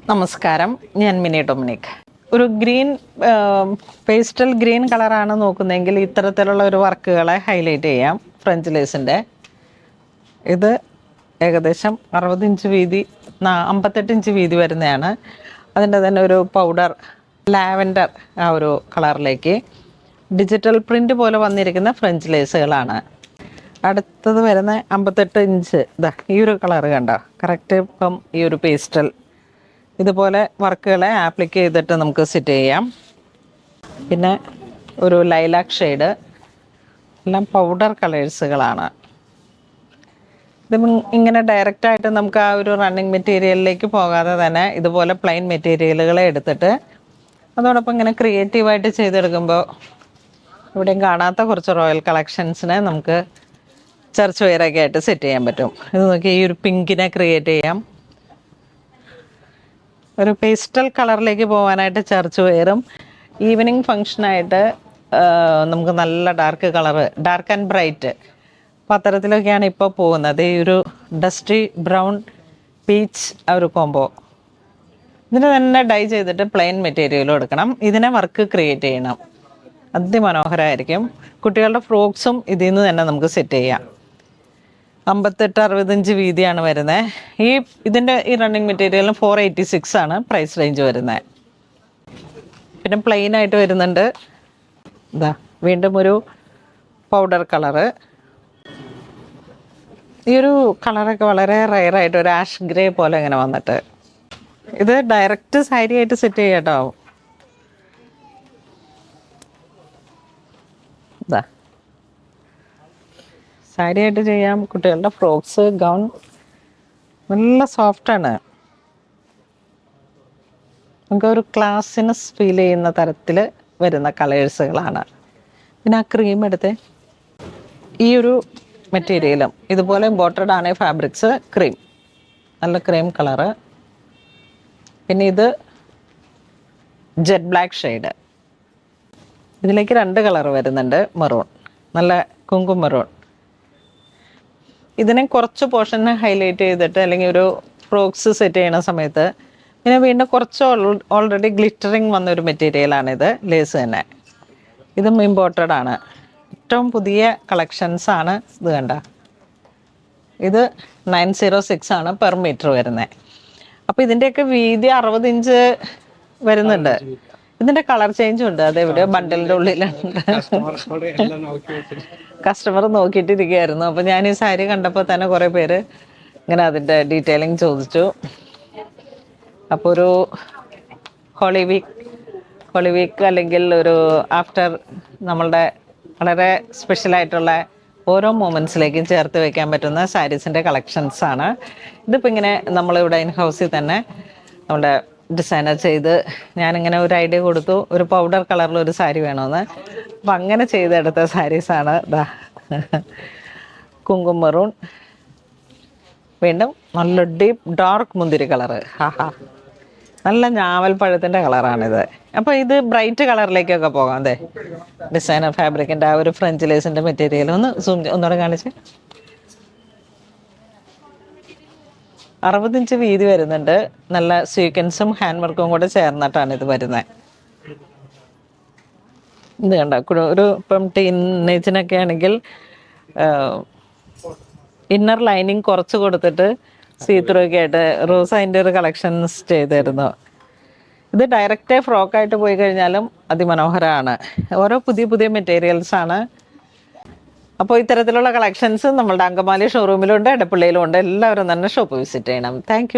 നമസ്കാരം, ഞാൻ mini Dominic. ഒരു ഗ്രീൻ പേസ്റ്റൽ ഗ്രീൻ കളറാണ് നോക്കുന്നതെങ്കിൽ ഇത്തരത്തിലുള്ള ഒരു വർക്കുകളെ ഹൈലൈറ്റ് ചെയ്യാം. ഫ്രഞ്ച് ലേസിൻ്റെ ഇത് ഏകദേശം 60 ഇഞ്ച് വീതി, 58 ഇഞ്ച് വീതി വരുന്നതാണ്. അതിൻ്റെ തന്നെ ഒരു പൗഡർ ലാവൻഡർ ആ ഒരു കളറിലേക്ക് ഡിജിറ്റൽ പ്രിൻ്റ് പോലെ വന്നിരിക്കുന്ന ഫ്രഞ്ച് ലേസുകളാണ്. അടുത്തത് വരുന്ന 58 ഇഞ്ച് ഇതാ ഈ ഒരു കളറ് കണ്ടോ, കറക്റ്റ് ഇപ്പം ഈ ഒരു പേസ്റ്റൽ ഇതുപോലെ വർക്കുകളെ ആപ്ലിക്ക് ചെയ്തിട്ട് നമുക്ക് സെറ്റ് ചെയ്യാം. പിന്നെ ഒരു ലൈലാക്ക് ഷെയ്ഡ്, എല്ലാം പൗഡർ കളേഴ്സുകളാണ്. ഇത് ഇങ്ങനെ ഡയറക്റ്റായിട്ട് നമുക്ക് ആ ഒരു റണ്ണിങ് മെറ്റീരിയലിലേക്ക് പോകാതെ തന്നെ ഇതുപോലെ പ്ലെയിൻ മെറ്റീരിയലുകളെ എടുത്തിട്ട് അതോടൊപ്പം ഇങ്ങനെ ക്രിയേറ്റീവായിട്ട് ചെയ്തെടുക്കുമ്പോൾ ഇവിടെയും കാണാത്ത കുറച്ച് റോയൽ കളക്ഷൻസിനെ നമുക്ക് ചർച്ച് വെയറൊക്കെ ആയിട്ട് സെറ്റ് ചെയ്യാൻ പറ്റും. ഇത് നോക്കി, ഈ ഒരു പിങ്കിനെ ക്രിയേറ്റ് ചെയ്യാം. ഒരു പേസ്റ്റൽ കളറിലേക്ക് പോകാനായിട്ട് ചർച്ച് വെയറും, ഈവനിങ് ഫങ്ഷനായിട്ട് നമുക്ക് നല്ല dark colour, dark and bright, അപ്പോൾ അത്തരത്തിലൊക്കെയാണ് ഇപ്പോൾ പോകുന്നത്. ഈ ഒരു ഡസ്റ്റി ബ്രൗൺ പീച്ച് ആ ഒരു കോംബോ. ഇതിന് തന്നെ ഡൈ ചെയ്തിട്ട് പ്ലെയിൻ മെറ്റീരിയലും എടുക്കണം. ഇതിനെ വർക്ക് ക്രിയേറ്റ് ചെയ്യണം. അതിമനോഹരമായിരിക്കും. കുട്ടികളുടെ ഫ്രോക്സും ഇതിൽ നിന്ന് തന്നെ നമുക്ക് സെറ്റ് ചെയ്യാം. 58-60 ഇഞ്ച് വീതിയാണ് വരുന്നത്. ഇതിൻ്റെ ഈ റണ്ണിങ് മെറ്റീരിയലിന് 486 ആണ് പ്രൈസ് റേഞ്ച് വരുന്നത്. പിന്നെ പ്ലെയിൻ ആയിട്ട് വരുന്നുണ്ട്. ഇതാ വീണ്ടും ഒരു പൗഡർ കളറ്. ഈ ഒരു കളറൊക്കെ വളരെ റയറായിട്ട് ഒരു ആഷ് ഗ്രേ പോലെ ഇങ്ങനെ വന്നിട്ട് ഇത് ഡയറക്റ്റ് സാരി ആയിട്ട് സെറ്റ് ചെയ്യാട്ടോ. ഇതാ സാരി ആയിട്ട് ചെയ്യാം. കുട്ടികളുടെ ഫ്രോക്സ്, ഗൗൺ നല്ല സോഫ്റ്റാണ്. നമുക്കൊരു ക്ലാസിനെസ് ഫീൽ ചെയ്യുന്ന തരത്തിൽ വരുന്ന കളേഴ്സുകളാണ്. പിന്നെ ആ ക്രീം എടുത്ത് ഈ ഒരു മെറ്റീരിയലും ഇതുപോലെ ഇമ്പോർട്ടഡ് ആണ് ഫാബ്രിക്സ്. ക്രീം, നല്ല ക്രീം കളറ്. പിന്നെ ഇത് ജെറ്റ് ബ്ലാക്ക് ഷെയ്ഡ്. ഇതിലേക്ക് 2 കളർ വരുന്നുണ്ട്. മെറൂൺ, നല്ല കുങ്കും മെറൂൺ. ഇതിനെ കുറച്ച് പോർഷനെ ഹൈലൈറ്റ് ചെയ്തിട്ട് അല്ലെങ്കിൽ ഒരു ഫ്രോക്സ് സെറ്റ് ചെയ്യുന്ന സമയത്ത് പിന്നെ വീണ്ടും കുറച്ച് ഓൾറെഡി ഗ്ലിറ്ററിങ് വന്നൊരു മെറ്റീരിയലാണിത്. ലേസ് തന്നെ. ഇതും ഇമ്പോർട്ടഡ് ആണ്. ഏറ്റവും പുതിയ കളക്ഷൻസാണ്. ഇത് കണ്ട, ഇത് 906 ആണ് പെർ മീറ്റർ വരുന്നത്. അപ്പോൾ ഇതിൻ്റെയൊക്കെ വീതി 60 ഇഞ്ച് വരുന്നുണ്ട്. ഇതിൻ്റെ കളർ ചേഞ്ചും ഉണ്ട്. അതെവിടെയോ ബണ്ടലിൻ്റെ ഉള്ളിലുണ്ട്. കസ്റ്റമർ നോക്കിയിട്ടിരിക്കുകയായിരുന്നു. അപ്പോൾ ഞാൻ ഈ സാരി കണ്ടപ്പോൾ തന്നെ കുറേ പേര് ഇങ്ങനെ അതിൻ്റെ ഡീറ്റെയിലിംഗ് ചോദിച്ചു. അപ്പോൾ ഒരു ഹോളി വീക്ക് അല്ലെങ്കിൽ ഒരു ആഫ്റ്റർ നമ്മളുടെ വളരെ സ്പെഷ്യലായിട്ടുള്ള ഓരോ മൊമെൻറ്റ്സിലേക്കും ചേർത്ത് വയ്ക്കാൻ പറ്റുന്ന സാരീസിൻ്റെ കളക്ഷൻസാണ്. ഇതിപ്പോൾ ഇങ്ങനെ നമ്മളിവിടെ ഇൻ ഹൗസിൽ തന്നെ നമ്മുടെ ഡിസൈനർ ചെയ്ത് ഞാനിങ്ങനെ ഒരു ഐഡിയ കൊടുത്തു, ഒരു പൗഡർ കളറിലൊരു സാരി വേണമെന്ന്. അപ്പം അങ്ങനെ ചെയ്തെടുത്ത സാരീസാണ്. കുങ്കും മെറൂൺ, വീണ്ടും നല്ല ഡീപ്പ് ഡാർക്ക് മുന്തിരി കളറ്. നല്ല ഞാവൽ പഴത്തിൻ്റെ കളറാണിത്. അപ്പോൾ ഇത് ബ്രൈറ്റ് കളറിലേക്കൊക്കെ പോകാം. അതെ, ഡിസൈനർ ഫാബ്രിക്കിൻ്റെ ആ ഒരു ഫ്രഞ്ച് ലേസിൻ്റെ മെറ്റീരിയൽ ഒന്നുകൂടെ കാണിച്ച്. 60 ഇഞ്ച് വീതി വരുന്നുണ്ട്. നല്ല സ്വീക്വൻസും ഹാൻഡ് വർക്കും കൂടെ ചേർന്നിട്ടാണ് ഇത് വരുന്നത്. ഇത് കണ്ട, ഒരു ഇപ്പം ടീനേജിനൊക്കെ ആണെങ്കിൽ ഇന്നർ ലൈനിങ് കുറച്ച് കൊടുത്തിട്ട് സീത്രൊക്കെ ആയിട്ട് റോസ് അതിൻ്റെ ഒരു കളക്ഷൻസ് ചെയ്തിരുന്നു. ഇത് ഡയറക്റ്റ് ഫ്രോക്കായിട്ട് പോയി കഴിഞ്ഞാലും അതിമനോഹരമാണ്. ഓരോ പുതിയ പുതിയ മെറ്റീരിയൽസാണ്. അപ്പോൾ ഇത്തരത്തിലുള്ള കളക്ഷൻസ് നമ്മളുടെ അങ്കമാലി ഷോറൂമിലുണ്ട്, എടപ്പള്ളിയിലും ഉണ്ട്. എല്ലാവരും തന്നെ ഷോപ്പ് വിസിറ്റ് ചെയ്യണം. താങ്ക്